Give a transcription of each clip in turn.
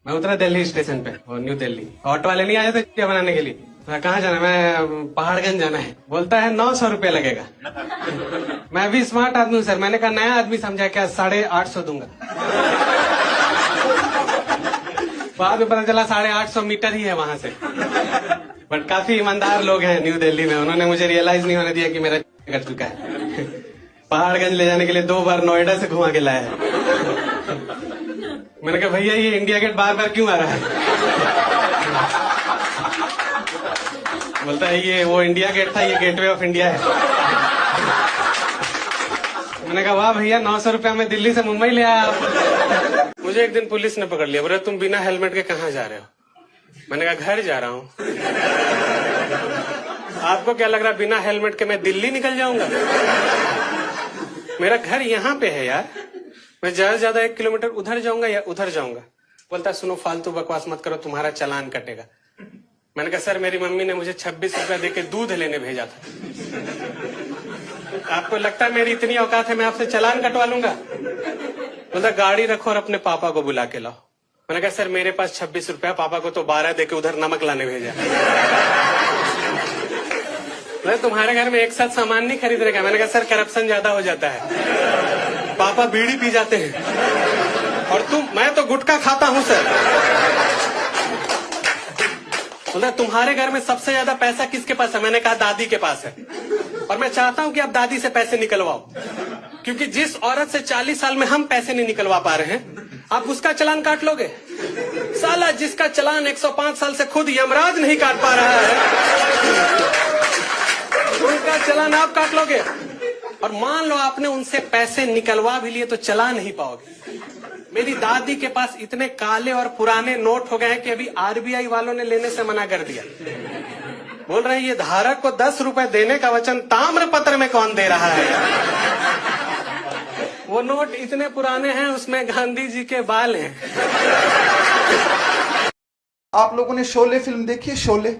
मैं उतरा दिल्ली स्टेशन पे, वो न्यू दिल्ली। ऑटो वाले नहीं आए थे क्या बनाने के लिए। कहाँ जाना है? मैं पहाड़गंज जाना है। बोलता है 900 रुपये लगेगा। मैं भी स्मार्ट आदमी हूँ सर। मैंने कहा नया आदमी समझा क्या, 850 दूंगा। बाद में पता चला 850 मीटर ही है वहां से। बट काफी ईमानदार लोग हैं न्यू दिल्ली में। उन्होंने मुझे रियलाइज नहीं होने दिया कि मेरा कट चुका है। पहाड़गंज ले जाने के लिए 2 बार नोएडा से घुमा के लाया है। मैंने कहा भैया ये इंडिया गेट बार बार क्यों आ रहा है? बोलता है ये वो इंडिया गेट था, ये गेटवे ऑफ इंडिया है। मैंने कहा वाह भैया 900 रुपया में दिल्ली से मुंबई ले आया आप। मुझे एक दिन पुलिस ने पकड़ लिया। बोले तुम बिना हेलमेट के कहाँ जा रहे हो? मैंने कहा घर जा रहा हूँ। आपको क्या लग रहा है बिना हेलमेट के मैं दिल्ली निकल जाऊंगा? मेरा घर यहाँ पे है यार। मैं ज्यादा से ज्यादा 1 किलोमीटर उधर जाऊंगा या उधर जाऊंगा। बोलता है सुनो फालतू बकवास मत करो, तुम्हारा चालान कटेगा। मैंने कहा सर मेरी मम्मी ने मुझे 26 रुपया देके दूध लेने भेजा था। आपको लगता है मेरी इतनी औकात है मैं आपसे चालान कटवा लूंगा? बोलता गाड़ी रखो और अपने पापा को बुला के लाओ। मैंने कहा सर मेरे पास 26 रुपया, पापा को तो 12 देके उधर नमक लाने भेजा। मैं तुम्हारे घर में एक साथ सामान नहीं खरीद रहे। मैंने कहा सर करप्शन ज्यादा हो जाता है, पापा बीड़ी पी जाते हैं और मैं तो गुटखा खाता हूँ सर। बोला तुम्हारे घर में सबसे ज्यादा पैसा किसके पास है? मैंने कहा दादी के पास है। और मैं चाहता हूं कि आप दादी से पैसे निकलवाओ, क्योंकि जिस औरत से 40 साल में हम पैसे नहीं निकलवा पा रहे हैं, आप उसका चालान काट लोगे। साला जिसका चालान 105 साल से खुद यमराज नहीं काट पा रहा है, उनका चालान आप काट लोगे। और मान लो आपने उनसे पैसे निकलवा भी लिए तो चला नहीं पाओगे। मेरी दादी के पास इतने काले और पुराने नोट हो गए हैं कि अभी आरबीआई वालों ने लेने से मना कर दिया। बोल रहे हैं ये धारक को 10 रुपए देने का वचन ताम्र पत्र में कौन दे रहा है? वो नोट इतने पुराने हैं उसमें गांधी जी के बाल हैं। आप लोगों ने शोले फिल्म देखी है? शोले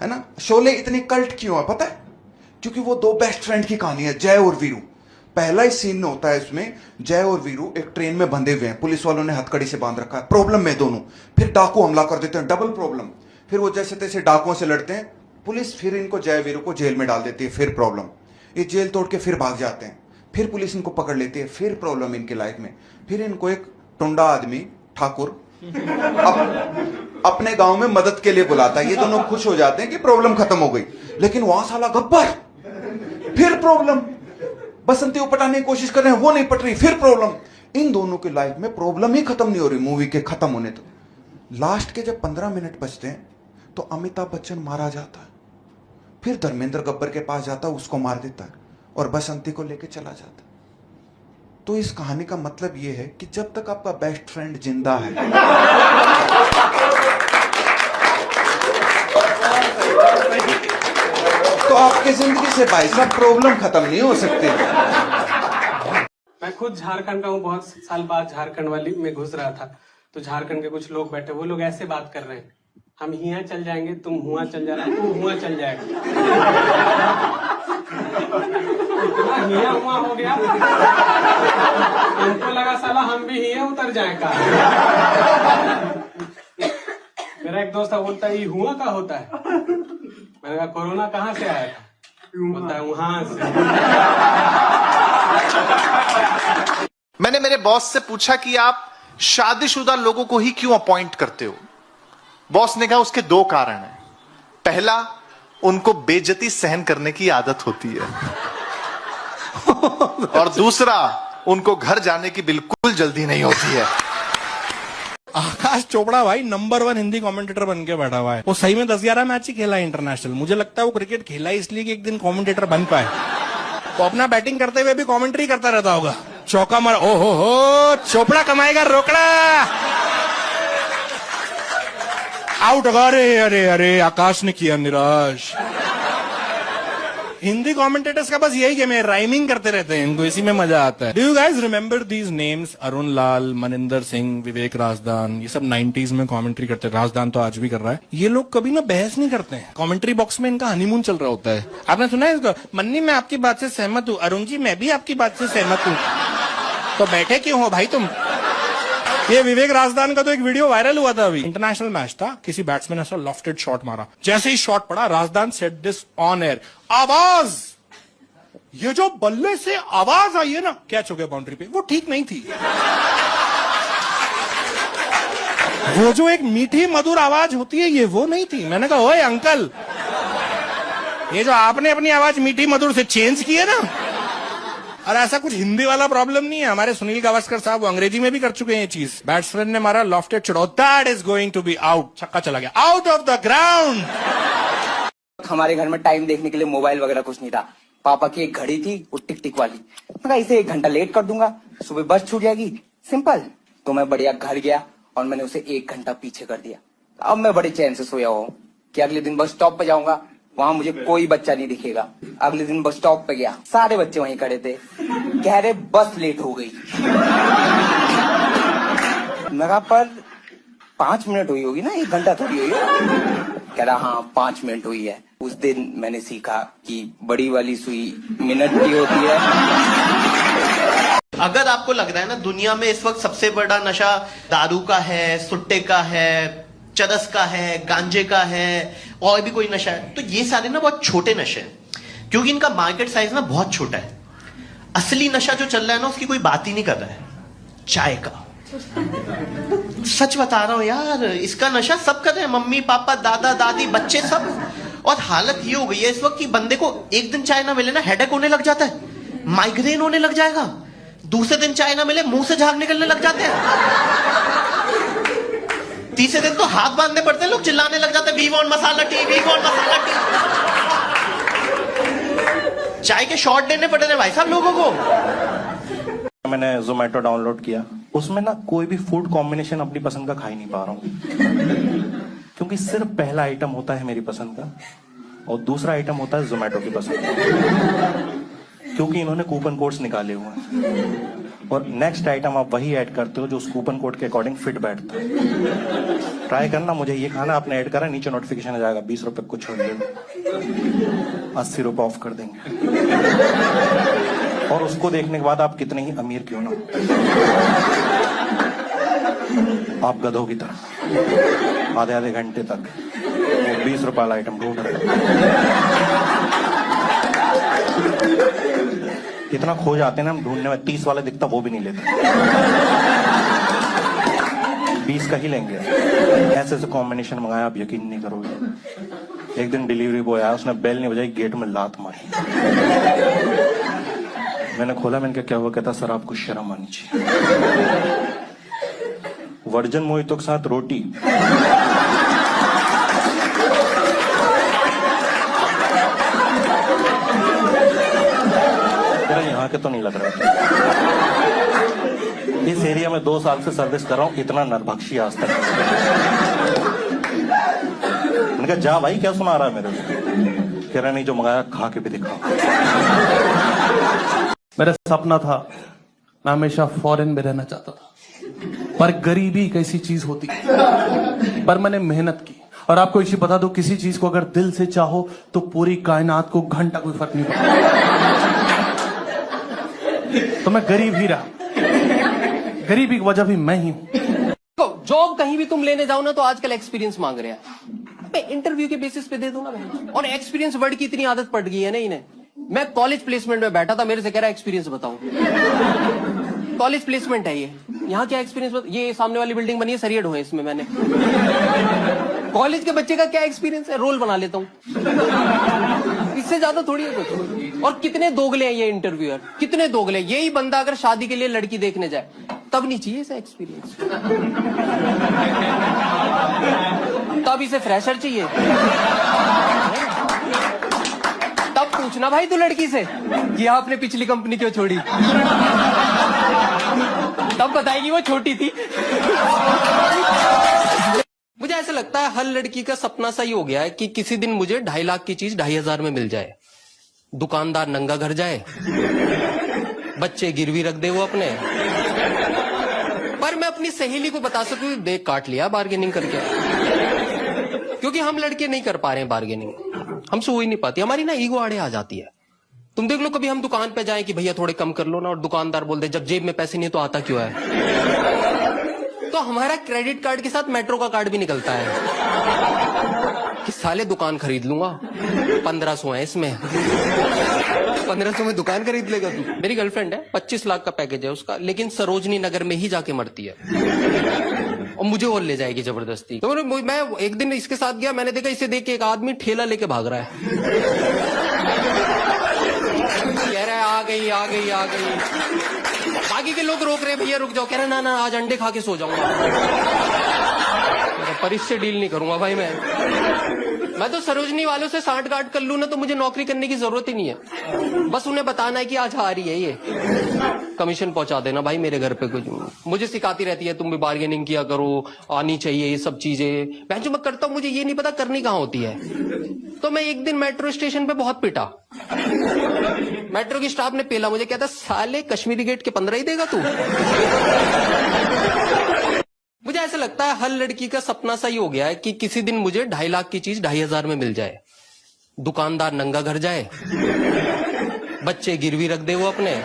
है ना। शोले इतनी कल्ट क्यों है पता है? क्योंकि वो 2 बेस्ट फ्रेंड की कहानी है, जय और वीरू। पहला ही सीन होता है इसमें, जय और वीरू एक ट्रेन में बंधे हुए हैं, पुलिस वालों ने हथकड़ी से बांध रखा है, प्रॉब्लम में दोनों। फिर डाकू हमला कर देते हैं, डबल प्रॉब्लम। फिर वो जैसे तैसे डाकुओं से लड़ते हैं, पुलिस फिर इनको जय वीरू को जेल में डाल देती है, फिर प्रॉब्लम। ये जेल तोड़ के फिर भाग जाते हैं, फिर पुलिस इनको पकड़ लेती है, फिर प्रॉब्लम इनकी लाइफ में। फिर इनको एक टुंडा आदमी ठाकुर अपने गांव में मदद के लिए बुलाता है। ये दोनों खुश हो जाते हैं कि प्रॉब्लम खत्म हो गई, लेकिन वहां साला गब्बर, फिर प्रॉब्लम। बसंती को पटाने की कोशिश कर रहे हैं, वो नहीं पट रही, फिर प्रॉब्लम। इन दोनों की लाइफ में प्रॉब्लम ही खत्म नहीं हो रही मूवी के खत्म होने तक। लास्ट के जब 15 मिनट बचते हैं तो अमिताभ बच्चन मारा जाता है, फिर धर्मेंद्र गब्बर के पास जाता है, उसको मार देता है और बसंती को लेके चला जाता है। तो इस कहानी का मतलब यह है कि जब तक आपका बेस्ट फ्रेंड जिंदा है तो आपकी जिंदगी से भाई साहब प्रॉब्लम खत्म नहीं हो सकती। मैं खुद झारखंड का हूँ। बहुत साल बाद झारखंड वाली में घुस रहा था तो झारखंड के कुछ लोग बैठे, वो लोग ऐसे बात कर रहे हैं, हम हिया चल जाएंगे, तुम हुआ चल जाना, तू हुआ चल जाएगा। इतना हिया हुआ हो गया, हमको लगा साला हम भी हिया उतर जाएगा। मेरा एक दोस्त था, बोलता है ये हुआ का होता है? मैंने कहा कोरोना कहाँ से आया था? बोलता है वहां से। मैंने मेरे बॉस से पूछा कि आप शादीशुदा लोगों को ही क्यों अपॉइंट करते हो? बॉस ने कहा उसके 2 कारण हैं। पहला, उनको बेइज्जती सहन करने की आदत होती है और दूसरा, उनको घर जाने की बिल्कुल जल्दी नहीं होती है। आकाश चोपड़ा भाई नंबर 1 हिंदी कमेंटेटर बन के बैठा हुआ है। वो सही में 10-11 मैच ही खेला है इंटरनेशनल। मुझे लगता है वो क्रिकेट खेला इसलिए कि एक दिन कमेंटेटर बन पाए। वो अपना बैटिंग करते हुए भी कमेंट्री करता रहता होगा। चौका मार, ओ हो चोपड़ा कमाएगा रोकड़ा, आउट। अरे अरे अरे आकाश ने किया निराश। हिंदी कमेंटेटर्स का बस यही गेम है, राइमिंग करते रहते हैं, इनको इसी में मजा आता है। Do you guys remember these names? Arun Lal, Maninder Singh, Vivek Razdan, ये सब 90s में कमेंट्री करते हैं। राजदान तो आज भी कर रहा है। ये लोग कभी ना बहस नहीं करते हैं, कमेंट्री बॉक्स में इनका हनीमून चल रहा होता है। आपने सुना है इसको? मन्नी मैं आपकी बात से सहमत हूँ, अरुण जी मैं भी आपकी बात से सहमत हूँ। तो बैठे क्यों हो भाई तुम? ये विवेक राजदान का तो एक वीडियो वायरल हुआ था अभी, इंटरनेशनल मैच था, किसी बैट्समैन ने ऐसा लॉफ्टेड शॉट मारा, जैसे ही शॉट पड़ा Razdan said this on air, आवाज, ये जो बल्ले से आवाज आई है ना कैच हो गया बाउंड्री पे, वो ठीक नहीं थी। वो जो एक मीठी मधुर आवाज होती है ये वो नहीं थी। मैंने कहा ओए अंकल, ये जो आपने अपनी आवाज मीठी मधुर से चेंज की है ना, और ऐसा कुछ हिंदी वाला प्रॉब्लम नहीं है, हमारे सुनील गावस्कर साहब वो अंग्रेजी में भी कर चुके हैं ये चीज। बैट्समैन ने मारा lofted shot, that is going to be out, छक्का चला गया, आउट ऑफ द ग्राउंड। हमारे घर में टाइम देखने के लिए मोबाइल वगैरह कुछ नहीं था। पापा की एक घड़ी थी, वो टिक टिक वाली। मैं कहा इसे 1 घंटा लेट कर दूंगा, सुबह बस छूट जाएगी, सिंपल। तो मैं बढ़िया घर गया और मैंने उसे 1 घंटा पीछे कर दिया। अब मैं बड़े चैन से सोया हुआ हूँ कि अगले दिन बस स्टॉप पे जाऊंगा, वहां मुझे कोई बच्चा नहीं दिखेगा। अगले दिन बस स्टॉप पे गया, सारे बच्चे वहीं खड़े थे, कह रहे बस लेट हो गई। मैं कहा पर 5 मिनट हुई होगी ना, 1 घंटा थोड़ी हुई है। कह रहा हाँ 5 मिनट हुई है। उस दिन मैंने सीखा कि बड़ी वाली सुई मिनट की होती है। अगर आपको लग रहा है ना दुनिया में इस वक्त सबसे बड़ा नशा दारू का है, सुट्टे का है, चरस का है, गांजे का है, और भी कोई नशा है, तो ये सारे ना बहुत छोटे नशे हैं, क्योंकि इनका मार्केट साइज ना बहुत छोटा है। असली नशा जो चल रहा है ना उसकी कोई बात ही नहीं कर रहा है, चाय का। सच बता रहा हूं यार, इसका नशा सब कर रहे हैं, मम्मी पापा दादा दादी बच्चे सब। और हालत ये हो गई है इस वक्त कि बंदे को एक दिन चाय ना मिले ना हेडेक होने लग जाता है, माइग्रेन होने लग जाएगा। दूसरे दिन चाय ना मिले मुंह से झाग निकलने लग जाते हैं। तीसरे दिन तो हाथ बांधने पड़ते हैं, लोग चिल्लाने लग जाते हैं, we want masala tea, we want masala tea. चाय के शॉट देने पड़े थे भाई साहब लोगों को। मैंने जोमेटो डाउनलोड किया, उसमें ना कोई भी फूड कॉम्बिनेशन अपनी पसंद का खा ही नहीं पा रहा हूँ, क्योंकि सिर्फ पहला आइटम होता है मेरी पसंद का और दूसरा आइटम होता है जोमेटो की पसंद का, क्योंकि इन्होंने कूपन कोड्स निकाले हुए हैं। और नेक्स्ट आइटम आप वही ऐड करते हो जो उस कूपन कोड के अकॉर्डिंग फिट बैठता है। ट्राई करना, मुझे ये खाना आपने ऐड करा, नीचे नोटिफिकेशन आ जाएगा, 20 रुपए कुछ छोड़ देंगे, 80 रुपए ऑफ कर देंगे। और उसको देखने के बाद आप कितने ही अमीर क्यों ना, आप गधों की तरह आधे आधे घंटे तक 20 रुपए वाला आइटम ढूंढ रहे। इतना खो जाते हैं ना हम ढूंढने में, 30 वाला दिखता वो भी नहीं लेते, 20 का ही लेंगे। ऐसे ऐसे कॉम्बिनेशन मंगाया, आप यकीन नहीं करोगे। एक दिन डिलीवरी बॉय आया, उसने बेल नहीं बजाई, गेट में लात मारी। मैंने खोला, मैंने क्या हुआ? कहता सर आपको शर्म आनी चाहिए, वर्जन मोहितो के साथ रोटी। यहाँ के तो नहीं लग रहा। इस एरिया में 2 साल से सर्विस कर रहा हूं, इतना नरभक्षी आज तक। मैंने कहा जा भाई क्या सुना रहा है मेरे को? कह रहा नहीं, जो मंगाया खा के भी दिखाओ। मेरा सपना था, मैं हमेशा फॉरेन में रहना चाहता था, पर गरीबी एक ऐसी चीज होती है, पर मैंने मेहनत की। और आपको इसी बता दो, किसी चीज को अगर दिल से चाहो तो पूरी कायनात को घंटा कोई फर्क नहीं पड़ता। तो मैं गरीब ही रहा, गरीबी की वजह भी मैं ही हूं। जॉब कहीं भी तुम लेने जाओ ना तो आजकल एक्सपीरियंस मांग रहे हैं। मैं इंटरव्यू के बेसिस पे दे दूंगा मैं। और एक्सपीरियंस वर्ड की इतनी आदत पड़ गई है ना इन्हें। मैं कॉलेज प्लेसमेंट में बैठा था, मेरे से कह रहा एक्सपीरियंस बताओ। कॉलेज प्लेसमेंट है ये, यहाँ क्या एक्सपीरियंस? ये सामने वाली बिल्डिंग बनी है, सरियड हुए इसमें मैंने। कॉलेज के बच्चे का क्या एक्सपीरियंस है? रोल बना लेता हूँ, इससे ज्यादा थोड़ी है कुछ। और कितने दोगले हैं ये इंटरव्यूअर, कितने दोगले। यही बंदा अगर शादी के लिए लड़की देखने जाए तब नहीं चाहिए इसे एक्सपीरियंस, तब इसे फ्रेशर चाहिए। तब पूछना भाई तू लड़की से कि आपने पिछली कंपनी क्यों छोड़ी, तब बताएगी वो छोटी थी। मुझे ऐसा लगता है हर लड़की का सपना सा ही हो गया है कि किसी दिन मुझे 2.5 लाख की चीज 2,500 में मिल जाए, दुकानदार नंगा घर जाए, बच्चे गिरवी रख दे वो अपने, पर मैं अपनी सहेली को बता सकूं देख काट लिया बार्गेनिंग करके। क्योंकि हम लड़के नहीं कर पा रहे हैं बार्गेनिंग, हमसे हो ही नहीं पाती, हमारी ना ईगो आड़े आ जाती है। तुम देख लो कभी हम दुकान पे जाएं कि भैया थोड़े कम कर लो ना, और दुकानदार बोल दे जब जेब में पैसे नहीं तो आता क्यों है। तो हमारा क्रेडिट कार्ड के साथ मेट्रो का कार्ड भी निकलता है कि साले दुकान खरीद लूंगा, 1500 है इसमें, 1500 में दुकान खरीद लेगा तू। मेरी गर्लफ्रेंड है, 25 लाख का पैकेज है उसका, लेकिन सरोजनी नगर में ही जाके मरती है और मुझे और ले जाएगी जबरदस्ती। तो मैं एक दिन इसके साथ गया, मैंने देखा इसे देख के एक आदमी ठेला लेके भाग रहा है, कह रहा है आ गई आ गई आ गई। बाकी के लोग रोक रहे, भैया रुक जाओ, कह रहे ना ना आज अंडे खा के सो जाऊंगा। पर इससे डील नहीं करूंगा भाई मैं तो सरोजनी वालों से सांठ गांठ कर लूं ना तो मुझे नौकरी करने की जरूरत ही नहीं है। बस उन्हें बताना है कि आज आ रही है ये, कमीशन पहुंचा देना भाई मेरे घर पे। कुछ मुझे सिखाती रहती है तुम भी बार्गेनिंग किया करो, आनी चाहिए ये सब चीजें। मैं जो मैं करता हूं मुझे ये नहीं पता करनी कहां होती है। तो मैं एक दिन मेट्रो स्टेशन पे बहुत पिटा, मेट्रो की स्टाफ ने पेला मुझे, कहता साले कश्मीरी गेट के 15 ही देगा तू। मुझे ऐसा लगता है हर लड़की का सपना सा ही हो गया है कि किसी दिन मुझे 2.5 लाख की चीज 2,500 में मिल जाए, दुकानदार नंगा घर जाए, बच्चे गिरवी रख दे वो अपने,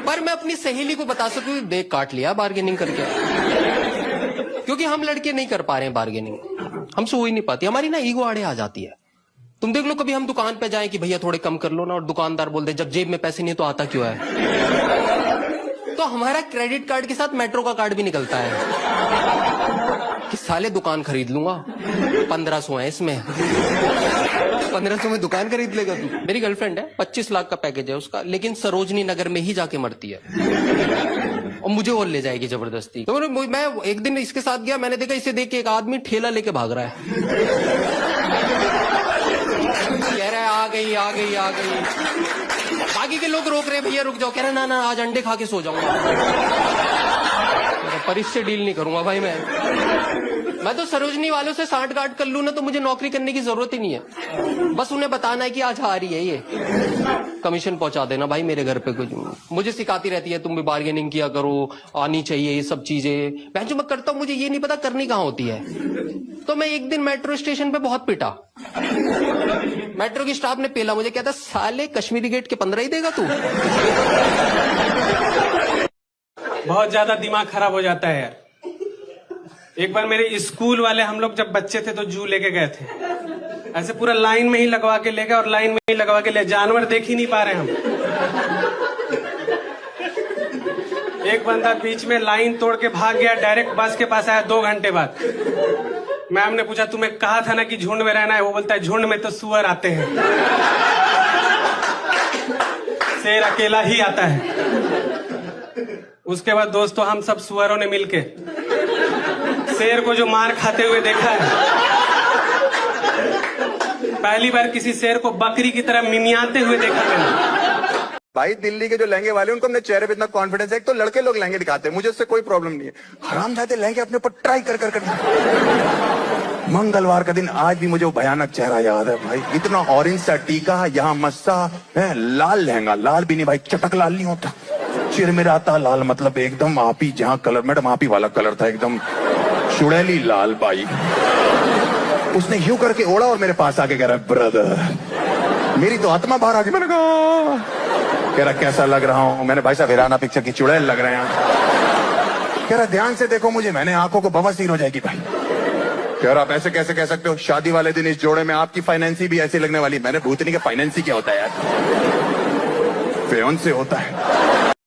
पर मैं अपनी सहेली को बता सकूं देख काट लिया बार्गेनिंग करके। क्योंकि हम लड़के नहीं कर पा रहे हैं बार्गेनिंग, हमसे हो ही नहीं पाती, हमारी ना ईगो आड़े आ जाती है। तुम देख लो कभी हम दुकान पे जाएं कि भैया थोड़े कम कर लो ना, और दुकानदार बोल दे जब जेब में पैसे नहीं तो आता क्यों है। तो हमारा क्रेडिट कार्ड के साथ मेट्रो का कार्ड भी निकलता है कि साले दुकान खरीद लूंगा, 1500 है इसमें, 1500 में दुकान खरीद लेगा तू। मेरी गर्लफ्रेंड है, 25 लाख का पैकेज है उसका, लेकिन सरोजनी नगर में ही जाके मरती है और मुझे और ले जाएगी जबरदस्ती। तो मैं एक दिन इसके साथ गया, मैंने देखा इसे देख के एक आदमी ठेला लेके भाग रहा है, कह रहा है आ गई आ गई आ गई। बाकी के लोग रोक रहे, भैया रुक जाओ, कह रहे ना ना आज अंडे खा के सो जाऊंगा। पर इससे डील नहीं करूंगा भाई मैं तो सरोजनी वालों से सांठ गांठ कर लूं ना तो मुझे नौकरी करने की जरूरत ही नहीं है। बस उन्हें बताना है कि आज आ रही है ये, कमीशन पहुंचा देना भाई मेरे घर पे। कुछ मुझे सिखाती रहती है तुम भी बार्गेनिंग किया करो, आनी चाहिए ये सब चीजें। मैं जो मैं करता हूं मुझे ये नहीं पता करनी कहां होती है। तो मैं एक दिन मेट्रो स्टेशन पे बहुत पिटा, मेट्रो की स्टाफ ने पेला मुझे, कहता साले कश्मीरी गेट के 15 ही देगा तू। बहुत ज्यादा दिमाग खराब हो जाता है यार। एक बार मेरे स्कूल वाले, हम लोग जब बच्चे थे तो जू लेके गए थे, ऐसे पूरा लाइन में ही लगवा के ले गए और लाइन में ही लगवा के ले, जानवर देख ही नहीं पा रहे हम। एक बंदा बीच में लाइन तोड़ के भाग गया, डायरेक्ट बस के पास आया 2 घंटे बाद। मैम ने पूछा तुम्हें कहा था ना कि झुंड में रहना है, वो बोलता है झुंड में तो सुअर आते हैं, शेर अकेला ही आता है। उसके बाद दोस्तों हम सब सुअरों ने मिलके शेर को जो मार खाते हुए देखा है, पहली बार किसी शेर को बकरी की तरह मिमियाते हुए देखा मैंने। भाई दिल्ली के जो लहंगे वाले उनको अपने चेहरे पे इतना कॉन्फिडेंस है, एक तो लड़के लोग लहंगे दिखाते हैं, मुझे उससे कोई प्रॉब्लम नहीं है। हरामजादे लहंगे अपने ऊपर ट्राई कर मंगलवार का दिन आज भी मुझे वो भयानक चेहरा याद है भाई, इतना ऑरेंज सा टीका, यहाँ मस्सा है, लाल लहंगा, लाल भी नहीं भाई, चटक लाल नहीं होता, चिरमिराता लाल, मतलब एकदम आप ही जहाँ कलर, मैडम आप ही वाला कलर था, एकदम चुड़ैली लाल भाई। उसने यूं करके ओढ़ा और मेरे पास आके कह रहा ब्रदर, मेरी तो आत्मा बाहर आ गई। मैंने कहा, कह रहा कैसा लग रहा हूं? मैंने भाई साहब हिराना पिक्चर की चुड़ैल लग रहे हैं। कह रहा ध्यान से देखो मुझे, मैंने आंखों को बवासीर हो जाएगी भाई। कह रहा आप ऐसे कैसे कह सकते हो, शादी वाले दिन इस जोड़े में आपकी फाइनेंसी भी ऐसी लगने वाली। मैंने भूतनी का फाइनेंसी क्या होता है यार, फेयन से होता है।